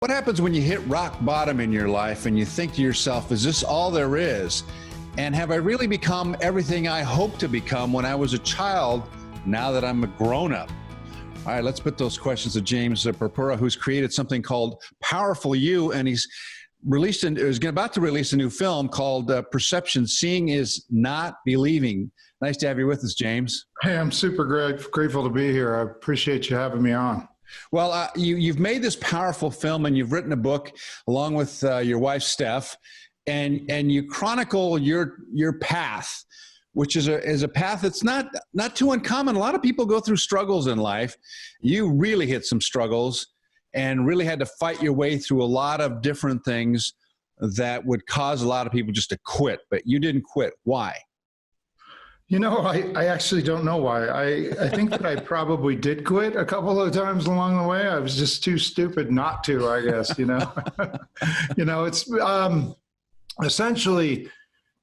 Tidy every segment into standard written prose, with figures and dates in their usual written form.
What happens when you hit rock bottom in your life and you think to yourself, is this all there is? And have I really become everything I hoped to become when I was a child, now that I'm a grown-up? All right, let's put those questions to James Purpura, who's created something called Powerful You, and he's about to release a new film called Perception. Seeing is not believing. Nice to have you with us, James. Hey, I'm super grateful to be here. I appreciate you having me on. Well, you've made this powerful film, and you've written a book along with your wife, Steph, and you chronicle your path, which is a path that's not too uncommon. A lot of people go through struggles in life. You really hit some struggles and really had to fight your way through a lot of different things that would cause a lot of people just to quit, but you didn't quit. Why? You know, I actually don't know why. I think that I probably did quit a couple of times along the way. I was just too stupid not to, I guess, you know. It's essentially,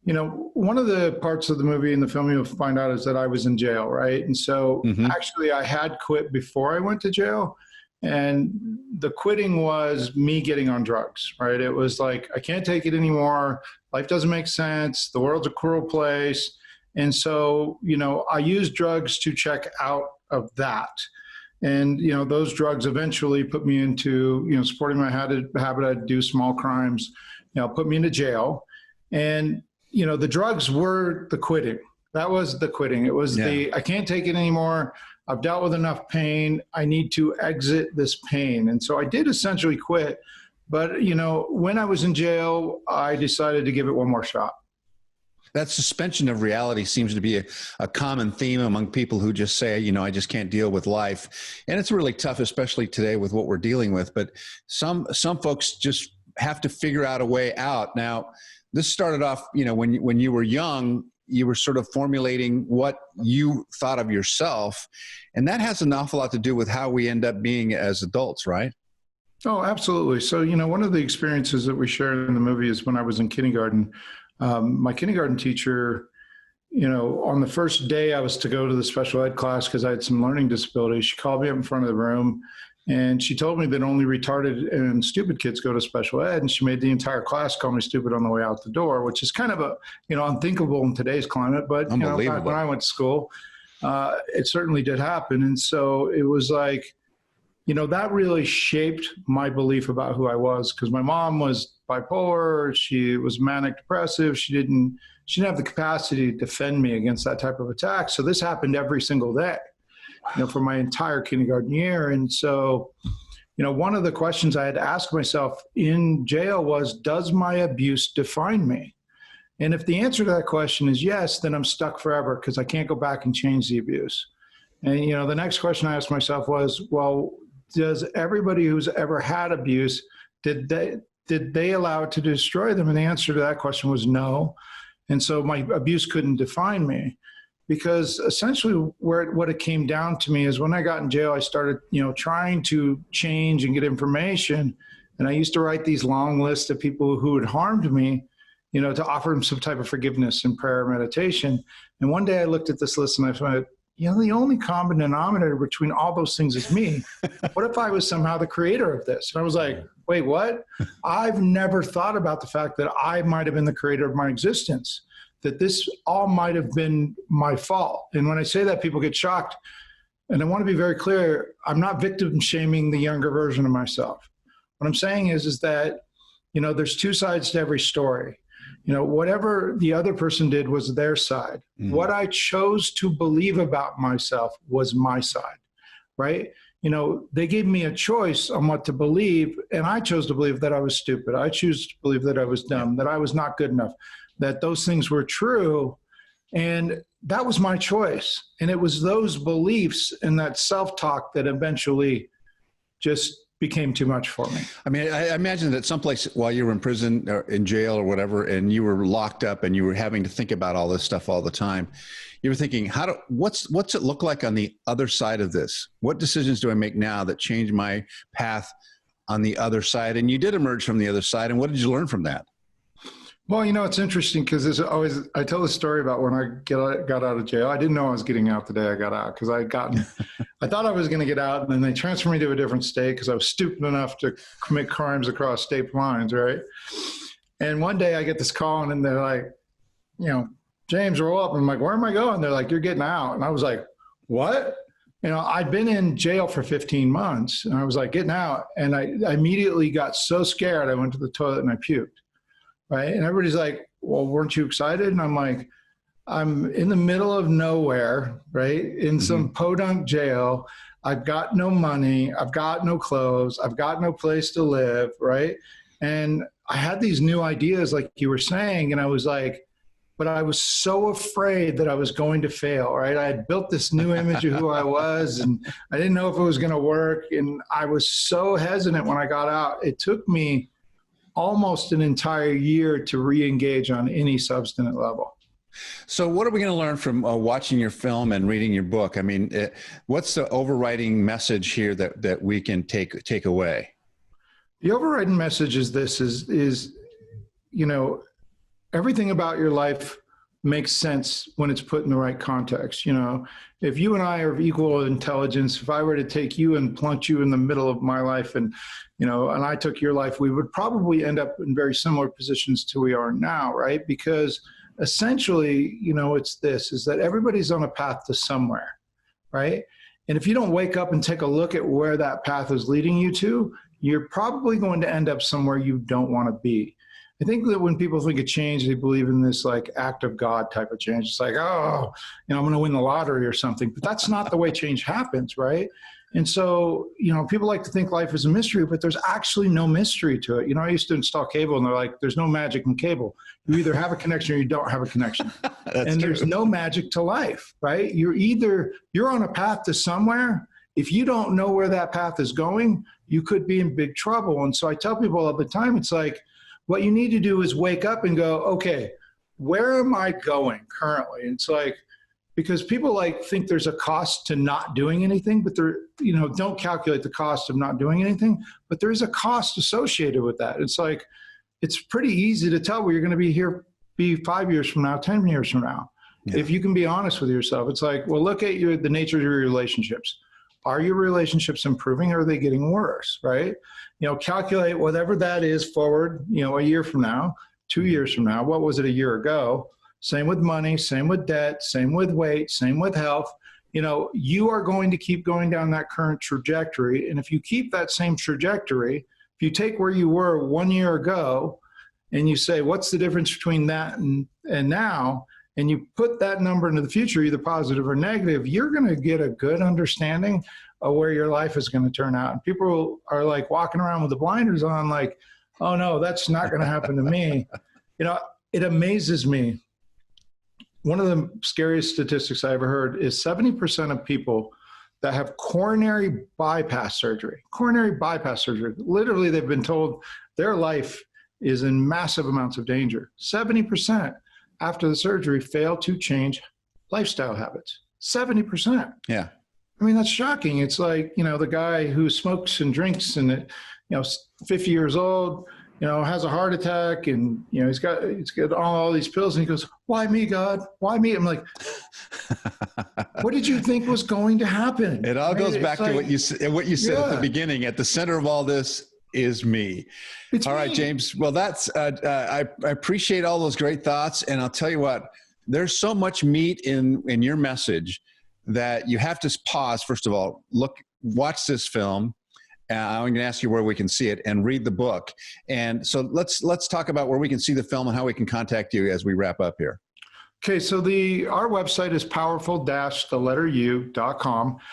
one of the parts of the movie and the film you'll find out is that I was in jail, right? And so actually I had quit before I went to jail. And the quitting was me getting on drugs, right? It was like, I can't take it anymore. Life doesn't make sense. The world's a cruel place. And so, I used drugs to check out of that. And, those drugs eventually put me into, supporting my habit. I'd do small crimes, put me into jail. And, the drugs were the quitting. That was the quitting. It was I can't take it anymore. I've dealt with enough pain. I need to exit this pain. And so I did essentially quit. But, when I was in jail, I decided to give it one more shot. That suspension of reality seems to be a common theme among people who just say, I just can't deal with life. And it's really tough, especially today with what we're dealing with. But some folks just have to figure out a way out. Now, this started off, when you were young, you were sort of formulating what you thought of yourself. And that has an awful lot to do with how we end up being as adults, right? Oh, absolutely. So, one of the experiences that we share in the movie is when I was in kindergarten. My kindergarten teacher, on the first day I was to go to the special ed class because I had some learning disabilities, she called me up in front of the room and she told me that only retarded and stupid kids go to special ed. And she made the entire class call me stupid on the way out the door, which is kind of unthinkable in today's climate. But, back when I went to school, it certainly did happen. And so it was like, that really shaped my belief about who I was, because my mom was bipolar. She was manic depressive. She didn't have the capacity to defend me against that type of attack. So this happened every single day, for my entire kindergarten year. And so, one of the questions I had to ask myself in jail was, does my abuse define me? And if the answer to that question is yes, then I'm stuck forever because I can't go back and change the abuse. And, the next question I asked myself was, well, does everybody who's ever had abuse, did they allow it to destroy them? And the answer to that question was no. And so my abuse couldn't define me, because essentially what it came down to me is when I got in jail, I started, trying to change and get information. And I used to write these long lists of people who had harmed me, to offer them some type of forgiveness and prayer or meditation. And one day I looked at this list and I thought, the only common denominator between all those things is me. What if I was somehow the creator of this? And I was like, wait, what? I've never thought about the fact that I might have been the creator of my existence, that this all might have been my fault. And when I say that, people get shocked. And I want to be very clear, I'm not victim shaming the younger version of myself. What I'm saying is that, there's two sides to every story. Whatever the other person did was their side. Mm-hmm. What I chose to believe about myself was my side, right? They gave me a choice on what to believe, and I chose to believe that I was stupid. I choose to believe that I was dumb, that I was not good enough, that those things were true, and that was my choice. And it was those beliefs and that self-talk that eventually just became too much for me. I mean, I imagine that someplace while you were in prison or in jail or whatever, and you were locked up and you were having to think about all this stuff all the time, you were thinking, what's it look like on the other side of this? What decisions do I make now that change my path on the other side? And you did emerge from the other side. And what did you learn from that? Well, it's interesting because there's always, I tell the story about when got out of jail. I didn't know I was getting out the day I got out because I thought I was going to get out, and then they transferred me to a different state because I was stupid enough to commit crimes across state lines, right? And one day I get this call, and they're like, James, roll up. And I'm like, where am I going? They're like, you're getting out. And I was like, what? I'd been in jail for 15 months, and I was like, getting out. And I immediately got so scared, I went to the toilet and I puked, right? And everybody's like, well, weren't you excited? And I'm like, I'm in the middle of nowhere, right? In some podunk jail. I've got no money. I've got no clothes. I've got no place to live, right? And I had these new ideas, like you were saying, and I was like, but I was so afraid that I was going to fail, right? I had built this new image of who I was, and I didn't know if it was going to work. And I was so hesitant when I got out. It took me almost an entire year to re-engage on any substantive level. So what are we going to learn from watching your film and reading your book? I mean, what's the overriding message here that we can take away? The overriding message is this, is everything about your life makes sense when it's put in the right context. If you and I are of equal intelligence, if I were to take you and plunk you in the middle of my life and I took your life, we would probably end up in very similar positions to we are now, right? Because essentially, it's this, is that everybody's on a path to somewhere, right? And if you don't wake up and take a look at where that path is leading you to, you're probably going to end up somewhere you don't want to be. I think that when people think of change, they believe in this like act of God type of change. It's like, oh, I'm going to win the lottery or something. But that's not the way change happens, right? And so, people like to think life is a mystery, but there's actually no mystery to it. I used to install cable, and they're like, there's no magic in cable. You either have a connection or you don't have a connection. And there's no magic to life, right? You're on a path to somewhere. If you don't know where that path is going, you could be in big trouble. And so I tell people all the time, it's like, what you need to do is wake up and go, okay, where am I going currently? It's like, because people think there's a cost to not doing anything, but don't calculate the cost of not doing anything, but there is a cost associated with that. It's like, it's pretty easy to tell where you're going to be 5 years from now, 10 years from now. Yeah. If you can be honest with yourself, it's like, well, look at the nature of your relationships. Are your relationships improving, or are they getting worse, right? Calculate whatever that is forward, a year from now, 2 years from now. What was it a year ago? Same with money, same with debt, same with weight, same with health. You are going to keep going down that current trajectory. And if you keep that same trajectory, if you take where you were 1 year ago and you say, what's the difference between that and now? And you put that number into the future, either positive or negative, you're going to get a good understanding of where your life is going to turn out. And people are like walking around with the blinders on, like, oh no, that's not going to happen to me. It amazes me. One of the scariest statistics I ever heard is 70% of people that have coronary bypass surgery, literally they've been told their life is in massive amounts of danger. 70% after the surgery fail to change lifestyle habits. 70%. Yeah. I mean, that's shocking. It's like, the guy who smokes and drinks and, 50 years old, has a heart attack and, he's got all these pills, and he goes, why me, God? Why me? I'm like, what did you think was going to happen? It all goes back to what you said at the beginning. At the center of all this is me. All right, James. Well, that's, I appreciate all those great thoughts. And I'll tell you what, there's so much meat in your message that you have to pause. First of all, watch this film. I'm going to ask you where we can see it, and read the book. And so let's talk about where we can see the film and how we can contact you as we wrap up here. Okay, so our website is powerful-u.com.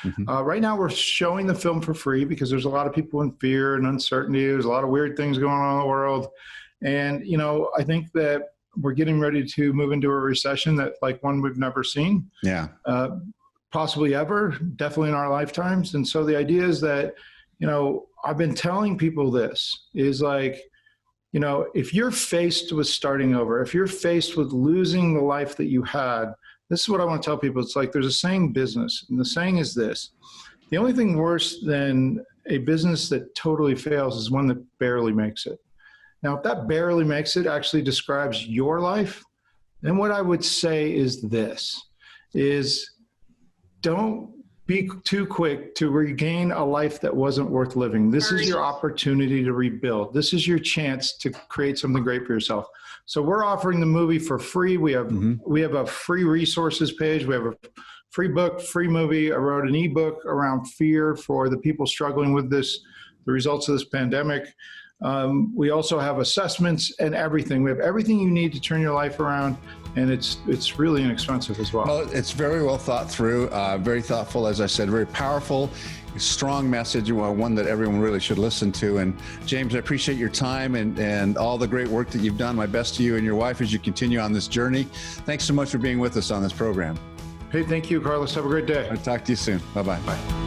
Mm-hmm. Right now we're showing the film for free because there's a lot of people in fear and uncertainty. There's a lot of weird things going on in the world. And, I think that we're getting ready to move into a recession like one we've never seen. Yeah. Possibly ever, definitely in our lifetimes. And so the idea is that, I've been telling people this is like, if you're faced with starting over, if you're faced with losing the life that you had, this is what I want to tell people. It's like there's a saying business, and the saying is this: the only thing worse than a business that totally fails is one that barely makes it. Now, if that barely makes it, actually describes your life, then what I would say is this, is don't be too quick to regain a life that wasn't worth living. This is your opportunity to rebuild. This is your chance to create something great for yourself. So we're offering the movie for free. We have a free resources page. We have a free book, free movie. I wrote an ebook around fear for the people struggling with this, the results of this pandemic. We also have assessments and everything. We have everything you need to turn your life around, and it's really inexpensive as well. Well, it's very well thought through, very thoughtful, as I said, very powerful, strong message, one that everyone really should listen to. And James, I appreciate your time and all the great work that you've done. My best to you and your wife as you continue on this journey. Thanks so much for being with us on this program. Hey, thank you, Carlos. Have a great day. I'll talk to you soon. Bye-bye. Bye.